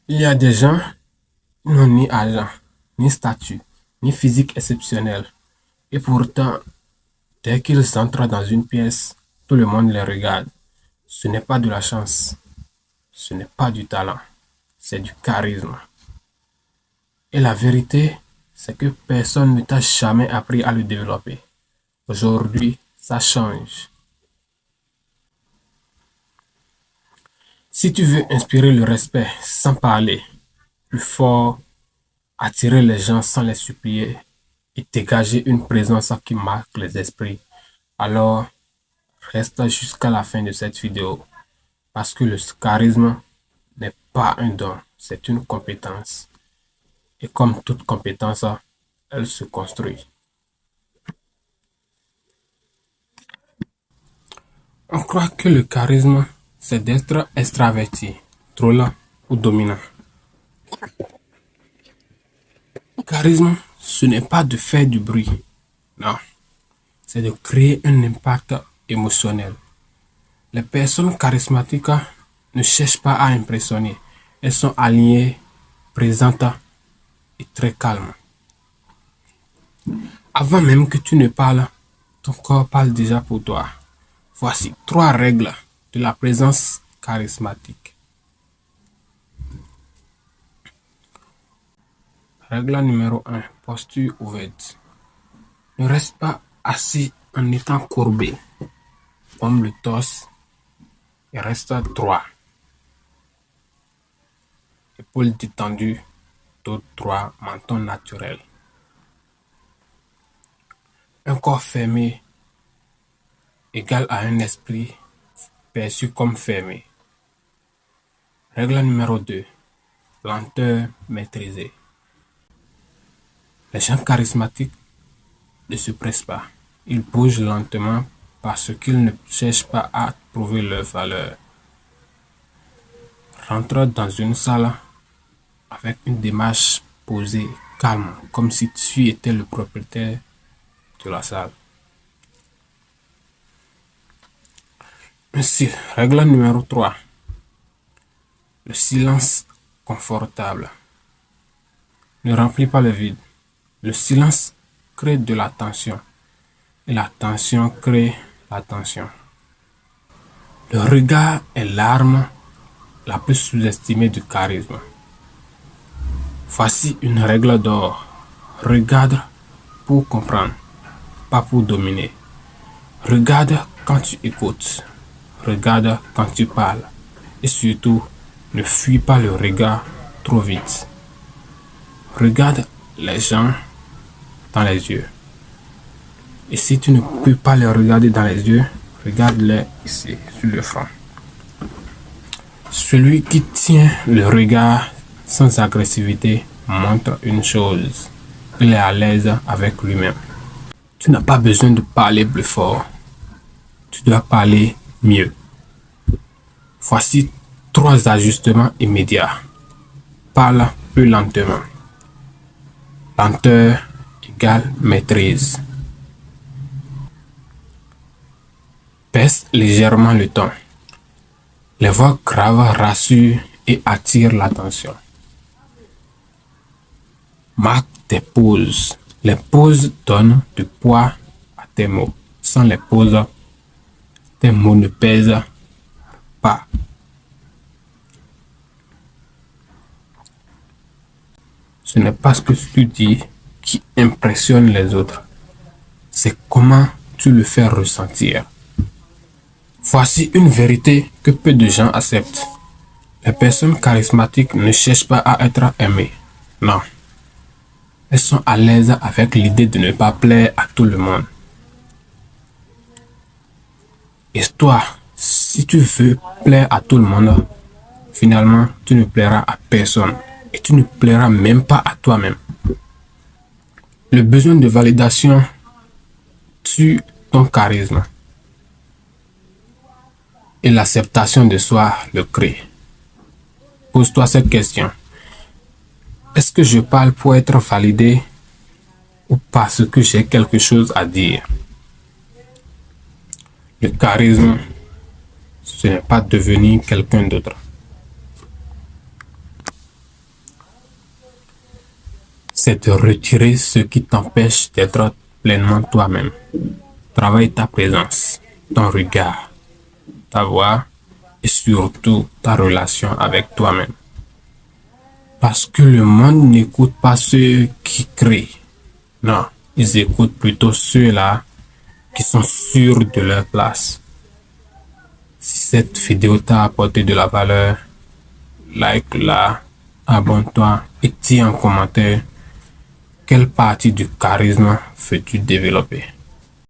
Il y a des gens qui n'ont ni argent, ni statut, ni physique exceptionnel. Et pourtant, dès qu'ils entrent dans une pièce, tout le monde les regarde. Ce n'est pas de la chance, ce n'est pas du talent, c'est du charisme. Et la vérité, c'est que personne ne t'a jamais appris à le développer. Aujourd'hui, ça change. Si tu veux inspirer le respect sans parler, plus fort, attirer les gens sans les supplier et dégager une présence qui marque les esprits, alors reste jusqu'à la fin de cette vidéo parce que le charisme n'est pas un don, c'est une compétence. Et comme toute compétence, elle se construit. On croit que le charisme, c'est d'être extraverti, drôle ou dominant. Charisme, ce n'est pas de faire du bruit, non, c'est de créer un impact émotionnel. Les personnes charismatiques ne cherchent pas à impressionner, elles sont alignées, présentes et très calmes. Avant même que tu ne parles, ton corps parle déjà pour toi. Voici 3 règles de la présence charismatique. Règle numéro 1. Posture ouverte. Ne reste pas assis en étant courbé, comme le torse, et reste droit. Épaules détendues, dos droit, menton naturel. Un corps fermé égale à un esprit perçu comme fermé. Règle numéro 2. Lenteur maîtrisée. Les gens charismatiques ne se pressent pas. Ils bougent lentement parce qu'ils ne cherchent pas à prouver leur valeur. Rentre dans une salle avec une démarche posée, calme, comme si tu étais le propriétaire de la salle. Ainsi, règle numéro 3. Le silence confortable. Ne remplis pas le vide. Le silence crée de la tension et la tension crée la tension. Le regard est l'arme la plus sous-estimée du charisme. Voici une règle d'or. Regarde pour comprendre, pas pour dominer. Regarde quand tu écoutes. Regarde quand tu parles. Et surtout, ne fuis pas le regard trop vite. Regarde les gens dans les yeux. Et si tu ne peux pas les regarder dans les yeux, regarde-les ici, sur le front. Celui qui tient le regard sans agressivité montre une chose. Il est à l'aise avec lui-même. Tu n'as pas besoin de parler plus fort. Tu dois parler mieux. Voici 3 ajustements immédiats. Parle plus lentement. Lenteur égale maîtrise. Baisse légèrement le ton. Les voix graves rassurent et attirent l'attention. Marque tes pauses. Les pauses donnent du poids à tes mots. Sans les pauses, tes mots ne pèsent pas. Ce n'est pas ce que tu dis qui impressionne les autres. C'est comment tu le fais ressentir. Voici une vérité que peu de gens acceptent. Les personnes charismatiques ne cherchent pas à être aimées. Non. Elles sont à l'aise avec l'idée de ne pas plaire à tout le monde. Et toi, si tu veux plaire à tout le monde, finalement, tu ne plairas à personne. Et tu ne plairas même pas à toi-même. Le besoin de validation tue ton charisme. Et l'acceptation de soi le crée. Pose-toi cette question. Est-ce que je parle pour être validé ou parce que j'ai quelque chose à dire? Le charisme, ce n'est pas devenir quelqu'un d'autre. c'est de retirer ce qui t'empêche d'être pleinement toi-même. Travaille ta présence, ton regard, ta voix et surtout ta relation avec toi-même. Parce que le monde n'écoute pas ceux qui crient. Non, ils écoutent plutôt ceux-là qui sont sûrs de leur place. Si cette vidéo t'a apporté de la valeur, like-la, abonne-toi et dis en commentaire quelle partie du charisme veux-tu développer.